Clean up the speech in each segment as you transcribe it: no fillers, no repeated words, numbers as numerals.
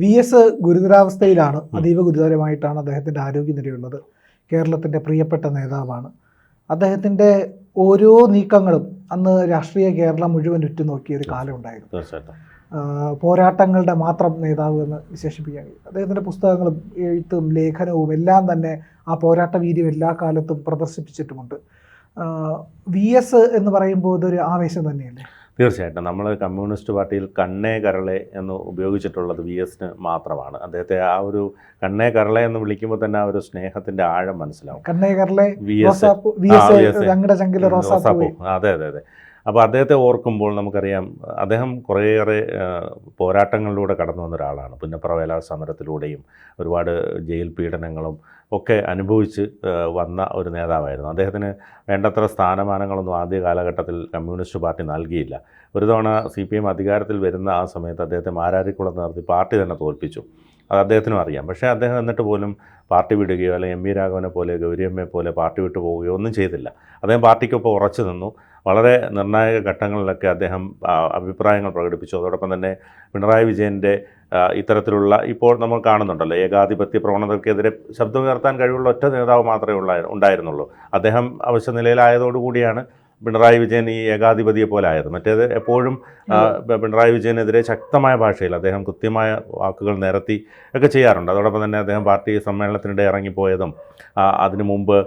VS ഗുരുതരാവസ്ഥയിലാണ്. അതീവ ഗുരുതരമായിട്ടാണ് അദ്ദേഹത്തിൻ്റെ ആരോഗ്യനിലയുള്ളത്. കേരളത്തിൻ്റെ പ്രിയപ്പെട്ട നേതാവാണ്. അദ്ദേഹത്തിൻ്റെ ഓരോ നീക്കങ്ങളും അന്ന് രാഷ്ട്രീയ കേരളം മുഴുവൻ ഉറ്റുനോക്കിയ ഒരു കാലം ഉണ്ടായിരുന്നു. പോരാട്ടങ്ങളുടെ മാത്രം നേതാവ് എന്ന് വിശേഷിപ്പിക്കാൻ കഴിയും. അദ്ദേഹത്തിൻ്റെ പുസ്തകങ്ങളും എഴുത്തും ലേഖനവും എല്ലാം തന്നെ ആ പോരാട്ട വീര്യം എല്ലാ കാലത്തും പ്രദർശിപ്പിച്ചിട്ടുമുണ്ട്. VS എന്ന് പറയുമ്പോൾ ഇതൊരു ആവേശം തന്നെയല്ലേ? തീർച്ചയായിട്ടും. നമ്മൾ കമ്മ്യൂണിസ്റ്റ് പാർട്ടിയിൽ കണ്ണേ കരളെ എന്ന് ഉപയോഗിച്ചിട്ടുള്ളത് VSന് മാത്രമാണ്. അദ്ദേഹത്തെ ആ ഒരു കണ്ണേ കരളെ എന്ന് വിളിക്കുമ്പോൾ തന്നെ ആ ഒരു സ്നേഹത്തിൻ്റെ ആഴം മനസ്സിലാവും. കണ്ണേ കരളെ റോസാപ്പൂ. അതെ അതെ അതെ. അപ്പോൾ അദ്ദേഹത്തെ ഓർക്കുമ്പോൾ നമുക്കറിയാം, അദ്ദേഹം കുറേയേറെ പോരാട്ടങ്ങളിലൂടെ കടന്നു വന്ന ഒരാളാണ്. പുന്നപ്ര വേല സമരത്തിലൂടെയും ഒരുപാട് ജയിൽ പീഡനങ്ങളും ഒക്കെ അനുഭവിച്ച് വന്ന ഒരു നേതാവായിരുന്നു. അദ്ദേഹത്തിന് വേണ്ടത്ര സ്ഥാനമാനങ്ങളൊന്നും ആദ്യ കാലഘട്ടത്തിൽ കമ്മ്യൂണിസ്റ്റ് പാർട്ടി നൽകിയില്ല. ഒരു തവണ CPM അധികാരത്തിൽ വരുന്ന ആ സമയത്ത് അദ്ദേഹത്തെ മാരാരിക്കുളം നിർത്തി പാർട്ടി തന്നെ തോൽപ്പിച്ചു. അത് അദ്ദേഹത്തിനും അറിയാം. പക്ഷേ അദ്ദേഹം എന്നിട്ട് പോലും പാർട്ടി വിടുകയോ അല്ലെങ്കിൽ M.V. രാഘവനെ പോലെ ഗൗരിയമ്മയെ പോലെ പാർട്ടി വിട്ടു പോവുകയോ ഒന്നും ചെയ്തില്ല. അദ്ദേഹം പാർട്ടിക്കൊപ്പം ഉറച്ചു നിന്നു. വളരെ നിർണായക ഘട്ടങ്ങളിലൊക്കെ അദ്ദേഹം അഭിപ്രായങ്ങൾ പ്രകടിപ്പിച്ചു. അതോടൊപ്പം തന്നെ പിണറായി വിജയൻ്റെ ഇത്തരത്തിലുള്ള ഇപ്പോൾ നമ്മൾ കാണുന്നുണ്ടല്ലോ, ഏകാധിപത്യ പ്രവണതകൾക്കെതിരെ ശബ്ദമുയർത്താൻ കഴിവുള്ള ഒറ്റ നേതാവ് മാത്രമേ ഉണ്ടായിരുന്നുള്ളൂ. അദ്ദേഹം അവശ്യ നിലയിലായതോടുകൂടിയാണ് പിണറായി വിജയൻ ഈ ഏകാധിപതിയെ പോലെ ആയത്. മറ്റേത് എപ്പോഴും പിണറായി വിജയനെതിരെ ശക്തമായ ഭാഷയിൽ അദ്ദേഹം കൃത്യമായ വാക്കുകൾ നിരത്തി ഒക്കെ ചെയ്യാറുണ്ട്. അതോടൊപ്പം തന്നെ അദ്ദേഹം പാർട്ടി സമ്മേളനത്തിനിടെ ഇറങ്ങിപ്പോയതും അതിനു മുമ്പ്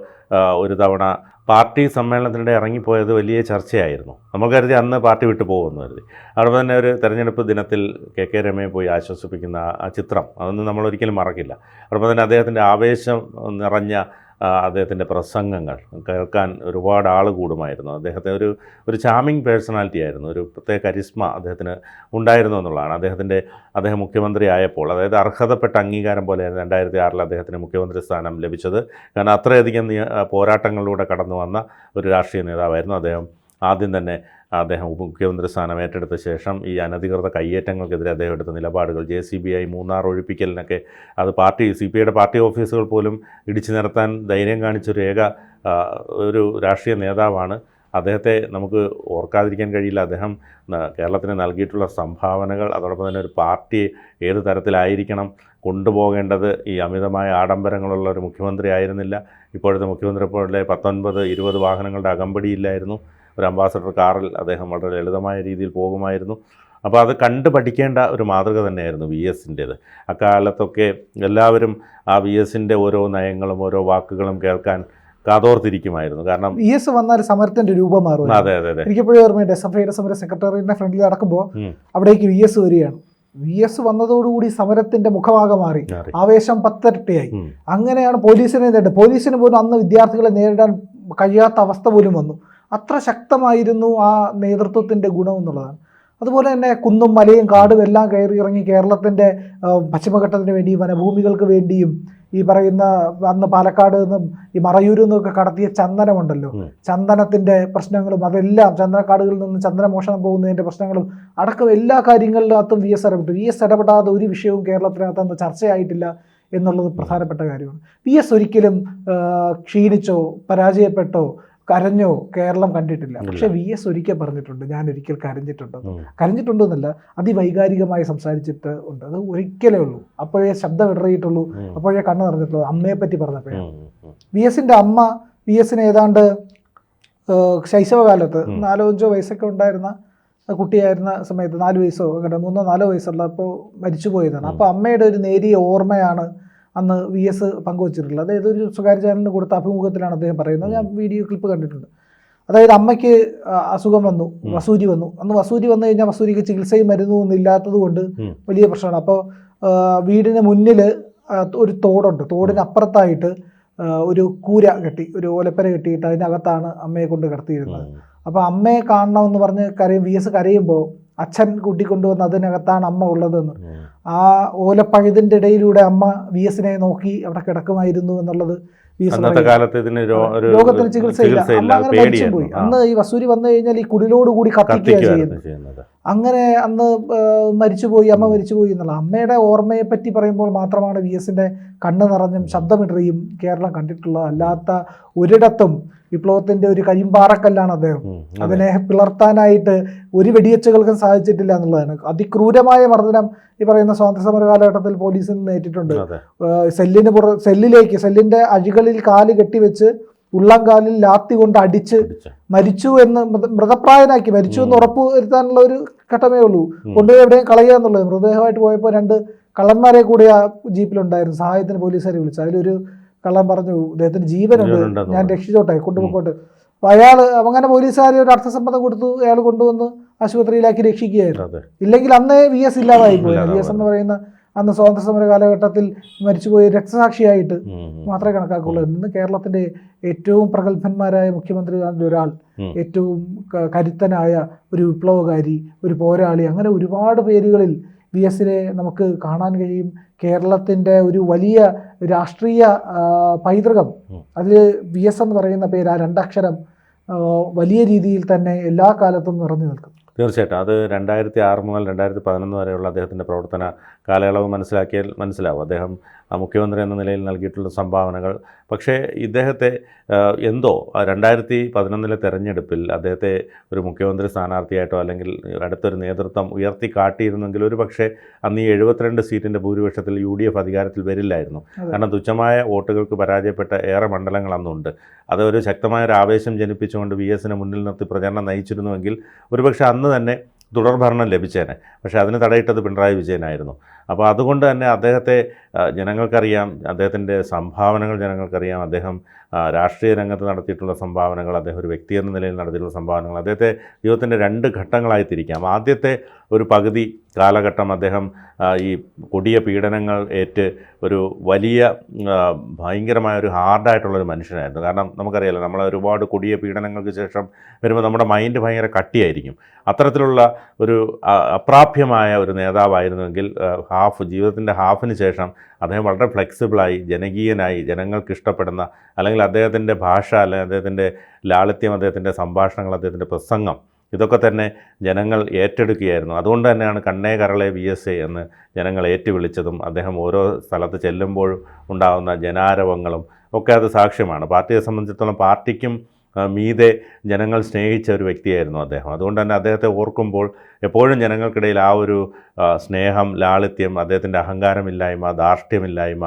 ഒരു തവണ പാർട്ടി സമ്മേളനത്തിനിടെ ഇറങ്ങിപ്പോയത് വലിയ ചർച്ചയായിരുന്നു. നമ്മൾ കരുതി അന്ന് പാർട്ടി വിട്ടു പോകുമെന്ന് കരുതി. അതോടൊപ്പം തന്നെ ഒരു തെരഞ്ഞെടുപ്പ് ദിനത്തിൽ KK രമയെ പോയി ആശ്വസിപ്പിക്കുന്ന ആ ചിത്രം അതൊന്നും നമ്മളൊരിക്കലും മറക്കില്ല. അതോടൊപ്പം തന്നെ അദ്ദേഹത്തിൻ്റെ ആവേശം നിറഞ്ഞ അദ്ദേഹത്തിൻ്റെ പ്രസംഗങ്ങൾ കേൾക്കാൻ ഒരുപാട് ആൾ കൂടുമായിരുന്നു. അദ്ദേഹത്തെ ഒരു ചാമിങ് പേഴ്സണാലിറ്റി ആയിരുന്നു. ഒരു പ്രത്യേക കരിസ്മ അദ്ദേഹത്തിന് ഉണ്ടായിരുന്നു എന്നുള്ളതാണ്. അദ്ദേഹം മുഖ്യമന്ത്രി ആയപ്പോൾ, അതായത് അർഹതപ്പെട്ട അംഗീകാരം പോലെയായിരുന്നു 2006 അദ്ദേഹത്തിന് മുഖ്യമന്ത്രി സ്ഥാനം ലഭിച്ചത്. കാരണം അത്രയധികം പോരാട്ടങ്ങളിലൂടെ കടന്നു വന്ന ഒരു രാഷ്ട്രീയ നേതാവായിരുന്നു അദ്ദേഹം. ആദ്യം തന്നെ അദ്ദേഹം മുഖ്യമന്ത്രി സ്ഥാനം ഏറ്റെടുത്ത ശേഷം ഈ അനധികൃത കയ്യേറ്റങ്ങൾക്കെതിരെ അദ്ദേഹം എടുത്ത നിലപാടുകൾ, JCBI മൂന്നാർ ഒഴിപ്പിക്കലിനൊക്കെ അത് CPIയുടെ പാർട്ടി ഓഫീസുകൾ പോലും ഇടിച്ചു നിരത്താൻ ധൈര്യം ഒരു രാഷ്ട്രീയ നേതാവാണ്. അദ്ദേഹത്തെ നമുക്ക് ഓർക്കാതിരിക്കാൻ കഴിയില്ല. അദ്ദേഹം കേരളത്തിന് നൽകിയിട്ടുള്ള സംഭാവനകൾ, അതോടൊപ്പം തന്നെ ഒരു പാർട്ടി ഏത് തരത്തിലായിരിക്കണം കൊണ്ടുപോകേണ്ടത്, ഈ അമിതമായ ആഡംബരങ്ങളുള്ള ഒരു മുഖ്യമന്ത്രി ആയിരുന്നില്ല. ഇപ്പോഴത്തെ മുഖ്യമന്ത്രി പോലെ 19-20 വാഹനങ്ങളുടെ അകമ്പടിയില്ലായിരുന്നു. ഒരു അംബാസഡർ കാറിൽ അദ്ദേഹം വളരെ ലളിതമായ രീതിയിൽ പോകുമായിരുന്നു. അപ്പോൾ അത് കണ്ടു പഠിക്കേണ്ട ഒരു മാതൃക തന്നെയായിരുന്നു VSൻ്റേത്. അക്കാലത്തൊക്കെ എല്ലാവരും ആ VSൻ്റെ ഓരോ നയങ്ങളും ഓരോ വാക്കുകളും കേൾക്കാൻ കാതോർത്തിരിക്കുമായിരുന്നു. കാരണം VS വന്നാൽ സമരത്തിൻ്റെ രൂപം മാറും. അതെ അതെ അതെ. എനിക്കെപ്പോഴും ഓർമ്മയുണ്ട്, SFIയുടെ സമര സെക്രട്ടറിയുടെ ഫ്രണ്ടിൽ നടക്കുമ്പോൾ അവിടേക്ക് VS വരികയാണ്. VS വന്നതോടുകൂടി സമരത്തിന്റെ മുഖമാകെ മാറി, ആവേശം 10 ഇരട്ടിയായി. അങ്ങനെയാണ് പോലീസിന് പോലും അന്ന് വിദ്യാർത്ഥികളെ നേരിടാൻ കഴിയാത്ത അവസ്ഥ പോലും വന്നു. അത്ര ശക്തമായിരുന്നു ആ നേതൃത്വത്തിൻ്റെ ഗുണം എന്നുള്ളതാണ്. അതുപോലെ തന്നെ കുന്നും മലയും കാടും എല്ലാം കയറി ഇറങ്ങി കേരളത്തിൻ്റെ പശ്ചിമഘട്ടത്തിന് വേണ്ടി വനഭൂമികൾക്ക് വേണ്ടിയും ഈ പറയുന്ന അന്ന് പാലക്കാട് നിന്നും ഈ മറയൂരിൽ നിന്നൊക്കെ കടത്തിയ ചന്ദനമുണ്ടല്ലോ, ചന്ദനത്തിൻ്റെ പ്രശ്നങ്ങളും അതെല്ലാം, ചന്ദനക്കാടുകളിൽ നിന്ന് ചന്ദനമോഷണം പോകുന്നതിൻ്റെ പ്രശ്നങ്ങളും അടക്കം എല്ലാ കാര്യങ്ങളിനകത്തും VS ഇടപെട്ടു. VS ഇടപെടാതെ ഒരു വിഷയവും കേരളത്തിനകത്ത് അന്ന് ചർച്ചയായിട്ടില്ല എന്നുള്ളത് പ്രധാനപ്പെട്ട കാര്യമാണ്. VS ഒരിക്കലും ക്ഷീണിച്ചോ പരാജയപ്പെട്ടോ കരഞ്ഞോ കേരളം കണ്ടിട്ടില്ല. പക്ഷെ VS ഒരിക്കൽ പറഞ്ഞിട്ടുണ്ട്, ഞാൻ ഒരിക്കൽ കരഞ്ഞിട്ടുണ്ടെന്നല്ല, അതിവൈകാരികമായി സംസാരിച്ചിട്ട് ഉണ്ട്. അത് ഒരിക്കലേ ഉള്ളൂ. അപ്പോഴേ ശബ്ദം ഇടറിയിട്ടുള്ളൂ, അപ്പോഴേ കണ്ണ് നിറഞ്ഞിട്ടുള്ളൂ. അമ്മയെ പറ്റി പറഞ്ഞപ്പോഴാണ്. VSൻ്റെ അമ്മ VSന് ഏതാണ്ട് ശൈശവകാലത്ത് 4-5 വയസ്സൊക്കെ ഉണ്ടായിരുന്ന കുട്ടിയായിരുന്ന സമയത്ത്, 4 വയസ്സോ അങ്ങനെ 3-4 വയസ്സുള്ളപ്പോൾ മരിച്ചുപോയതാണ്. അപ്പോൾ അമ്മയുടെ ഒരു നേരിയ ഓർമ്മയാണ് അന്ന് VS പങ്കുവച്ചിട്ടുള്ളത്. അതായത് ഒരു സ്വകാര്യ ചാനലിന് കൊടുത്ത അഭിമുഖത്തിലാണ് അദ്ദേഹം പറയുന്നത്. ഞാൻ വീഡിയോ ക്ലിപ്പ് കണ്ടിട്ടുണ്ട്. അതായത് അമ്മയ്ക്ക് അസുഖം വന്നു, വസൂരി വന്നു. അന്ന് വസൂരി വന്നു കഴിഞ്ഞാൽ വസൂരിക്ക് ചികിത്സയും മരുന്നൊന്നും ഇല്ലാത്തത് കൊണ്ട് വലിയ പ്രശ്നമാണ്. അപ്പോൾ വീടിന് മുന്നിൽ ഒരു തോടുണ്ട്, തോടിനപ്പുറത്തായിട്ട് ഒരു കൂര കെട്ടി, ഒരു ഓലപ്പര കെട്ടിയിട്ട് അതിനകത്താണ് അമ്മയെ കൊണ്ട് കിടത്തിയിരുന്നത്. അപ്പോൾ അമ്മയെ കാണണമെന്ന് പറഞ്ഞ് VS കരയുമ്പോൾ അച്ഛൻ കൂട്ടിക്കൊണ്ടുവന്ന് അതിനകത്താണ് അമ്മ ഉള്ളതെന്ന്. ആ ഓലപ്പഴുതിൻ്റെ ഇടയിലൂടെ അമ്മ VSനെ നോക്കി അവിടെ കിടക്കുമായിരുന്നു എന്നുള്ളത് രോഗത്തിന് ചികിത്സയില്ല. അമ്മ അങ്ങനെ മരിച്ചുപോയി. അന്ന് ഈ വസൂരി വന്നു കഴിഞ്ഞാൽ ഈ കുടിലോടുകൂടി കത്തിക്കുകയാണ് ചെയ്യുന്നത്. അങ്ങനെ അന്ന് മരിച്ചുപോയി, അമ്മ മരിച്ചുപോയി എന്നുള്ള അമ്മയുടെ ഓർമ്മയെ പറ്റി പറയുമ്പോൾ മാത്രമാണ് VS-ന്റെ കണ്ണ് നിറഞ്ഞും ശബ്ദമിടറിയും കേരളം കണ്ടിട്ടുള്ളത്. അല്ലാത്ത ഒരിടത്തും വിപ്ലവത്തിന്റെ ഒരു കരിമ്പാറക്കല്ലാണ് അദ്ദേഹം. അതിനെ പിളർത്താനായിട്ട് ഒരു വെടിയച്ചുകൾക്കും സാധിച്ചിട്ടില്ല എന്നുള്ളതാണ്. അതിക്രൂരമായ മർദ്ദനം ഈ പറയുന്ന സ്വാതന്ത്ര്യ സമര കാലഘട്ടത്തിൽ പോലീസിൽ നിന്ന് ഏറ്റിട്ടുണ്ട്. സെല്ലിന്റെ അഴികളിൽ കാല് കെട്ടിവെച്ച് ഉള്ളംകാലിൽ ലാത്തി കൊണ്ട് അടിച്ച് മരിച്ചു എന്ന് മൃതപ്രായനാക്കി, മരിച്ചു എന്ന് ഉറപ്പ് വരുത്താനുള്ള ഒരു ഘട്ടമേ ഉള്ളൂ. കൊണ്ടുപോയി എവിടെയും കളയുക എന്നുള്ളത്. മൃതദേഹമായിട്ട് പോയപ്പോൾ 2 കള്ളന്മാരെ കൂടി ആ ജീപ്പിലുണ്ടായിരുന്നു. സഹായത്തിന് പോലീസുകാരെ വിളിച്ചു. അതിലൊരു കള്ളൻ പറഞ്ഞു, അദ്ദേഹത്തിന് ജീവനുണ്ട്, ഞാൻ രക്ഷിച്ചോട്ടെ, കൊണ്ടുപോയിക്കോട്ടെ. അപ്പോൾ അയാൾ അങ്ങനെ പോലീസുകാർ ഒരു അർത്ഥസമ്മതം കൊടുത്തു, അയാൾ കൊണ്ടുവന്ന് ആശുപത്രിയിലാക്കി രക്ഷിക്കുകയായിരുന്നു. ഇല്ലെങ്കിൽ അന്നേ VS ഇല്ലാതായി പോയി. VS എന്ന് പറയുന്ന അന്ന് സ്വാതന്ത്ര്യ സമര കാലഘട്ടത്തിൽ മരിച്ചുപോയ രക്തസാക്ഷിയായിട്ട് മാത്രമേ കണക്കാക്കുള്ളൂ. ഇന്ന് കേരളത്തിന്റെ ഏറ്റവും പ്രഗത്ഭന്മാരായ മുഖ്യമന്ത്രിമാരിൽ ഒരാൾ, ഏറ്റവും കരുത്തനായ ഒരു വിപ്ലവകാരി, ഒരു പോരാളി, അങ്ങനെ ഒരുപാട് പേരുകളിൽ VS-നെ നമുക്ക് കാണാൻ കഴിയും. കേരളത്തിൻ്റെ ഒരു വലിയ രാഷ്ട്രീയ പൈതൃകം, അതിൽ VS എന്ന് പറയുന്ന പേര്, ആ 2 അക്ഷരം വലിയ രീതിയിൽ തന്നെ എല്ലാ കാലത്തും നിറഞ്ഞു നിൽക്കും. തീർച്ചയായിട്ടും അത് 2006 മുതൽ 2011 വരെയുള്ള അദ്ദേഹത്തിൻ്റെ പ്രവർത്തന കാലയളവ് മനസ്സിലാക്കിയാൽ മനസ്സിലാവും. അദ്ദേഹം മുഖ്യമന്ത്രി എന്ന നിലയിൽ നൽകിയിട്ടുള്ള സംഭാവനകൾ. പക്ഷേ ഇദ്ദേഹത്തെ എന്തോ 2011 തെരഞ്ഞെടുപ്പിൽ അദ്ദേഹത്തെ ഒരു മുഖ്യമന്ത്രി സ്ഥാനാർത്ഥിയായിട്ടോ അല്ലെങ്കിൽ അടുത്തൊരു നേതൃത്വം ഉയർത്തി കാട്ടിയിരുന്നെങ്കിൽ ഒരു പക്ഷേ അന്ന് ഈ 72 സീറ്റിൻ്റെ ഭൂരിപക്ഷത്തിൽ UDF അധികാരത്തിൽ വരില്ലായിരുന്നു. കാരണം തുച്ഛമായ വോട്ടുകൾക്ക് പരാജയപ്പെട്ട ഏറെ മണ്ഡലങ്ങൾ അന്നുണ്ട്. അതൊരു ശക്തമായൊരു ആവേശം ജനിപ്പിച്ചുകൊണ്ട് VS-നെ മുന്നിൽ നിർത്തി പ്രചരണം നയിച്ചിരുന്നുവെങ്കിൽ ഒരുപക്ഷെ അന്ന് തന്നെ തുടർഭരണം ലഭിച്ചേനെ. പക്ഷേ അതിന് തടയിട്ടത് പിണറായി വിജയനായിരുന്നു. അപ്പോൾ അതുകൊണ്ട് തന്നെ അദ്ദേഹത്തെ ജനങ്ങൾക്കറിയാം, അദ്ദേഹത്തിൻ്റെ സംഭാവനകൾ ജനങ്ങൾക്കറിയാം. അദ്ദേഹം രാഷ്ട്രീയ രംഗത്ത് നടത്തിയിട്ടുള്ള സംഭാവനകൾ, അദ്ദേഹം ഒരു വ്യക്തി എന്ന നിലയിൽ നടത്തിയിട്ടുള്ള സംഭാവനകൾ അദ്ദേഹത്തെ ജീവിതത്തിൻ്റെ 2 ഘട്ടങ്ങളായി തിരിക്കാം. ആദ്യത്തെ ഒരു പകുതി കാലഘട്ടം അദ്ദേഹം ഈ കൊടിയ പീഡനങ്ങൾ ഏറ്റ് ഒരു വലിയ ഭയങ്കരമായ ഒരു ഹാർഡായിട്ടുള്ളൊരു മനുഷ്യനായിരുന്നു. കാരണം നമുക്കറിയാലോ, നമ്മളെ ഒരുപാട് കൊടിയ പീഡനങ്ങൾക്ക് ശേഷം വരുമ്പോൾ നമ്മുടെ മൈൻഡ് ഭയങ്കര കട്ടിയായിരിക്കും. അത്തരത്തിലുള്ള ഒരു അപ്രാപ്യമായ ഒരു നേതാവായിരുന്നുവെങ്കിൽ ജീവിതത്തിൻ്റെ ഹാഫിന് ശേഷം അദ്ദേഹം വളരെ ഫ്ലെക്സിബിളായി, ജനകീയനായി, ജനങ്ങൾക്ക് ഇഷ്ടപ്പെടുന്ന, അല്ലെങ്കിൽ അദ്ദേഹത്തിൻ്റെ ഭാഷ, അല്ലെങ്കിൽ അദ്ദേഹത്തിൻ്റെ ലാളിത്യം, അദ്ദേഹത്തിൻ്റെ സംഭാഷണങ്ങൾ, അദ്ദേഹത്തിൻ്റെ പ്രസംഗം, ഇതൊക്കെ തന്നെ ജനങ്ങൾ ഏറ്റെടുക്കുകയായിരുന്നു. അതുകൊണ്ട് തന്നെയാണ് കണ്ണേ കരളെ VS എന്ന് ജനങ്ങൾ ഏറ്റുവിളിച്ചതും അദ്ദേഹം ഓരോ സ്ഥലത്ത് ചെല്ലുമ്പോഴും ഉണ്ടാകുന്ന ജനാരവങ്ങളും ഒക്കെ അത് സാക്ഷ്യമാണ്. പാർട്ടിയെ സംബന്ധിച്ചിടത്തോളം പാർട്ടിക്കും മീതെ ജനങ്ങൾ സ്നേഹിച്ച ഒരു വ്യക്തിയായിരുന്നു അദ്ദേഹം. അതുകൊണ്ട് തന്നെ അദ്ദേഹത്തെ ഓർക്കുമ്പോൾ എപ്പോഴും ജനങ്ങൾക്കിടയിൽ ആ ഒരു സ്നേഹം, ലാളിത്യം, അദ്ദേഹത്തിൻ്റെ അഹങ്കാരമില്ലായ്മ, ധാർഷ്ട്യമില്ലായ്മ,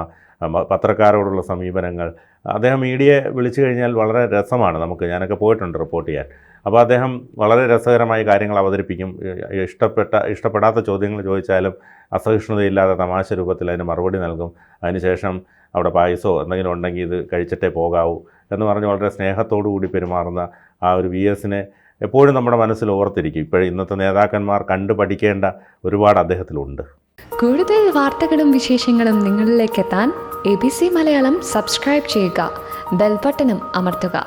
പത്രക്കാരോടുള്ള സമീപനങ്ങൾ, അദ്ദേഹം മീഡിയയെ വിളിച്ചു കഴിഞ്ഞാൽ വളരെ രസമാണ്. ഞാനൊക്കെ പോയിട്ടുണ്ട് റിപ്പോർട്ട് ചെയ്യാൻ. അപ്പോൾ അദ്ദേഹം വളരെ രസകരമായ കാര്യങ്ങൾ അവതരിപ്പിക്കും. ഇഷ്ടപ്പെടാത്ത ചോദ്യങ്ങൾ ചോദിച്ചാലും അസഹിഷ്ണുതയില്ലാതെ തമാശ രൂപത്തിൽ അതിന് മറുപടി നൽകും. അതിനുശേഷം അവിടെ പായസമോ എന്തെങ്കിലും ഉണ്ടെങ്കിൽ ഇത് കഴിച്ചിട്ടേ പോകാവൂ എന്ന് പറഞ്ഞ് വളരെ സ്നേഹത്തോടു കൂടി പെരുമാറുന്ന ആ ഒരു VS-നെ എപ്പോഴും നമ്മുടെ മനസ്സിൽ ഓർത്തിരിക്കും. ഇപ്പോഴും ഇന്നത്തെ നേതാക്കന്മാർ കണ്ടു പഠിക്കേണ്ട ഒരുപാട് അദ്ദേഹത്തിലുണ്ട്. കൂടുതൽ വാർത്തകളും വിശേഷങ്ങളും നിങ്ങളിലേക്ക് എത്താൻ ABC മലയാളം സബ്സ്ക്രൈബ് ചെയ്യുക, ബെൽ ബട്ടണും അമർത്തുക.